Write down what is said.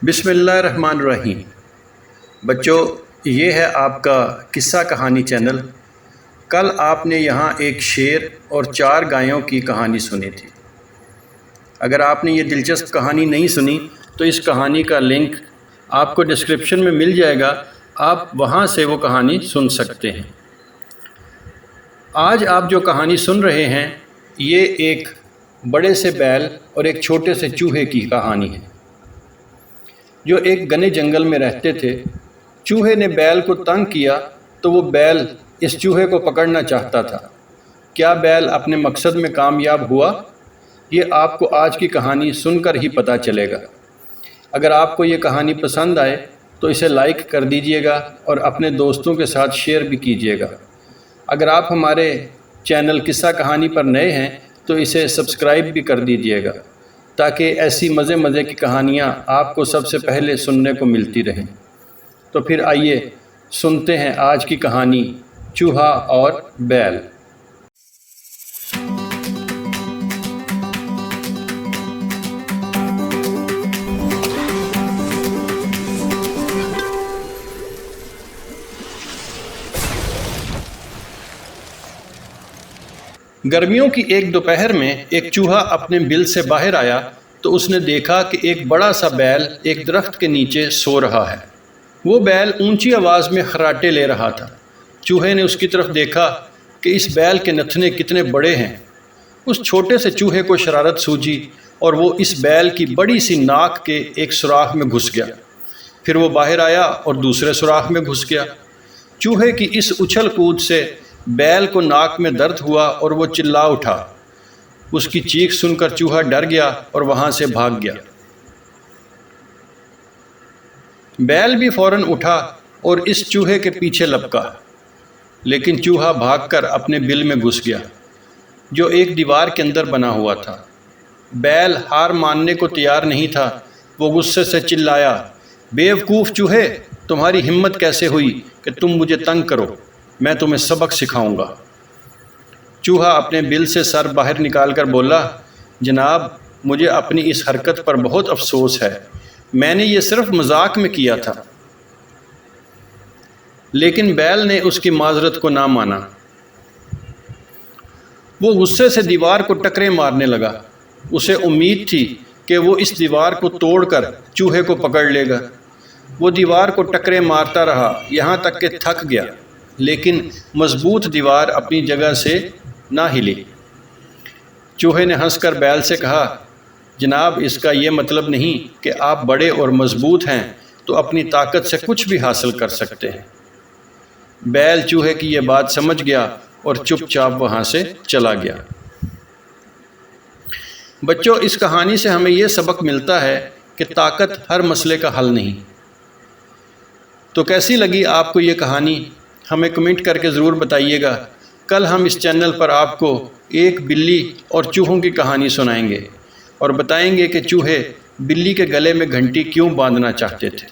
بسم اللہ الرحمن الرحیم۔ بچوں، یہ ہے آپ کا قصہ کہانی چینل۔ کل آپ نے یہاں ایک شیر اور 4 گایوں کی کہانی سنی تھی۔ اگر آپ نے یہ دلچسپ کہانی نہیں سنی تو اس کہانی کا لنک آپ کو ڈسکرپشن میں مل جائے گا، آپ وہاں سے وہ کہانی سن سکتے ہیں۔ آج آپ جو کہانی سن رہے ہیں یہ ایک بڑے سے بیل اور ایک چھوٹے سے چوہے کی کہانی ہے جو ایک گھنے جنگل میں رہتے تھے۔ چوہے نے بیل کو تنگ کیا تو وہ بیل اس چوہے کو پکڑنا چاہتا تھا۔ کیا بیل اپنے مقصد میں کامیاب ہوا؟ یہ آپ کو آج کی کہانی سن کر ہی پتہ چلے گا۔ اگر آپ کو یہ کہانی پسند آئے تو اسے لائک کر دیجئے گا اور اپنے دوستوں کے ساتھ شیئر بھی کیجئے گا۔ اگر آپ ہمارے چینل قصہ کہانی پر نئے ہیں تو اسے سبسکرائب بھی کر دیجئے گا تاکہ ایسی مزے کی کہانیاں آپ کو سب سے پہلے سننے کو ملتی رہیں۔ تو پھر آئیے سنتے ہیں آج کی کہانی چوہا اور بیل۔ گرمیوں کی ایک دوپہر میں ایک چوہا اپنے بل سے باہر آیا تو اس نے دیکھا کہ ایک بڑا سا بیل ایک درخت کے نیچے سو رہا ہے۔ وہ بیل اونچی آواز میں خراٹے لے رہا تھا۔ چوہے نے اس کی طرف دیکھا کہ اس بیل کے نتنے کتنے بڑے ہیں۔ اس چھوٹے سے چوہے کو شرارت سوجی اور وہ اس بیل کی بڑی سی ناک کے ایک سوراخ میں گھس گیا۔ پھر وہ باہر آیا اور دوسرے سوراخ میں گھس گیا۔ چوہے کی اس اچھل کود سے بیل کو ناک میں درد ہوا اور وہ چلا اٹھا۔ اس کی چیخ سن کر چوہا ڈر گیا اور وہاں سے بھاگ گیا۔ بیل بھی فوراً اٹھا اور اس چوہے کے پیچھے لپکا، لیکن چوہا بھاگ کر اپنے بل میں گھس گیا جو ایک دیوار کے اندر بنا ہوا تھا۔ بیل ہار ماننے کو تیار نہیں تھا۔ وہ غصے سے چلایا، بیوقوف چوہے، تمہاری ہمت کیسے ہوئی کہ تم مجھے تنگ کرو؟ میں تمہیں سبق سکھاؤں گا۔ چوہا اپنے بل سے سر باہر نکال کر بولا، جناب، مجھے اپنی اس حرکت پر بہت افسوس ہے۔ میں نے یہ صرف مذاق میں کیا تھا۔ لیکن بیل نے اس کی معذرت کو نہ مانا۔ وہ غصے سے دیوار کو ٹکرے مارنے لگا۔ اسے امید تھی کہ وہ اس دیوار کو توڑ کر چوہے کو پکڑ لے گا۔ وہ دیوار کو ٹکرے مارتا رہا یہاں تک کہ تھک گیا، لیکن مضبوط دیوار اپنی جگہ سے نہ ہلی۔ چوہے نے ہنس کر بیل سے کہا، جناب، اس کا یہ مطلب نہیں کہ آپ بڑے اور مضبوط ہیں تو اپنی طاقت سے کچھ بھی حاصل کر سکتے ہیں۔ بیل چوہے کی یہ بات سمجھ گیا اور چپ چاپ وہاں سے چلا گیا۔ بچوں، اس کہانی سے ہمیں یہ سبق ملتا ہے کہ طاقت ہر مسئلے کا حل نہیں۔ تو کیسی لگی آپ کو یہ کہانی؟ ہمیں کمنٹ کر کے ضرور بتائیے گا۔ کل ہم اس چینل پر آپ کو ایک بلی اور چوہوں کی کہانی سنائیں گے اور بتائیں گے کہ چوہے بلی کے گلے میں گھنٹی کیوں باندھنا چاہتے تھے۔